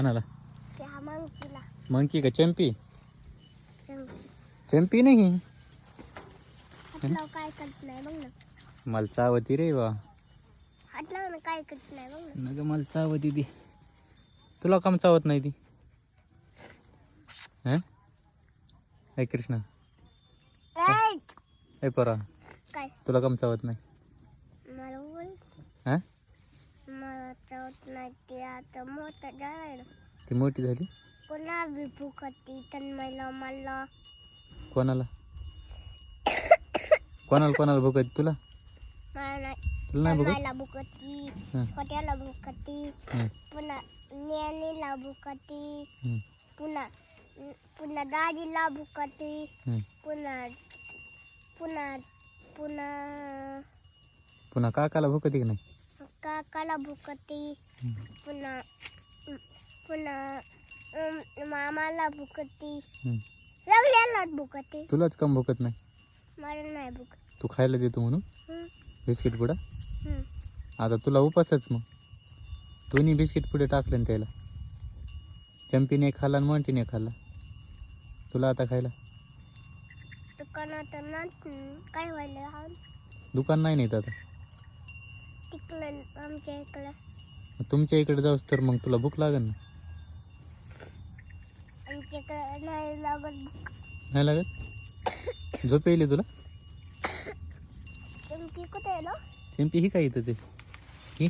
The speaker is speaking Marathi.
कोणाला? त्या मंकीला. मंकी का चंपी? चंपी. चंपी नाही. हात लाव काय करत नाही बघ ना. मला चावती रे बा. हात लाव ना काय करत नाही बघ ना. नग मला चावती ती. तुला काम चावत नाही ती? ऐ कृष्णा, ऐ, ऐ पोरा, काय तुला काम चावत नाही? मला बोल. हा? मला चावत नाही ते आता मोठं झालं. ती मोठी झाली? पुन्हा बी भुकती तन्मयला मला. कोणाला कोणाला कोणाला भुकत? तुला? मला नाही. तुला नाही भुकत? तन्मयला भुकती, हं, खोट्याला भुकती, हं, पुन्हा ज्ञानीला भुकती, हं, पुन्हा पुन्हा दाजीला भुकती, हं. पुन्हा पुन्हा पुन्हा पुन्हा काकाला भुकती की नाही? काकाला भुकती, हं, पुन्हा पुन्हा मामाला भुकती, हं. सगळ्यांनाच भुकती. तुलाच काम भुकत नाही? मला नाही भुकत. तू खायला देतो म्हणून हं, बिस्किट पुडा? हं. आता तुला उपासच मग. दोन्ही बिस्किट पुढे टाकले ना त्याला. चंपीने एक खाल्ला आणि मोंटीने एक खाल्ला. तुला आता खायला दुकानात ना काय व्हायला हा दुकान नाही नेत आता. तिकडं आमच्या इकडं. तुमच्या इकडे जाऊस तर मग तुला भूक लागेल ना? आमच्या इकडं नाही लागत भूक. नाही लागत? झोप येईल तुला? चंपी कुठे आहे ना? चंपी ही काय इथं ते? ही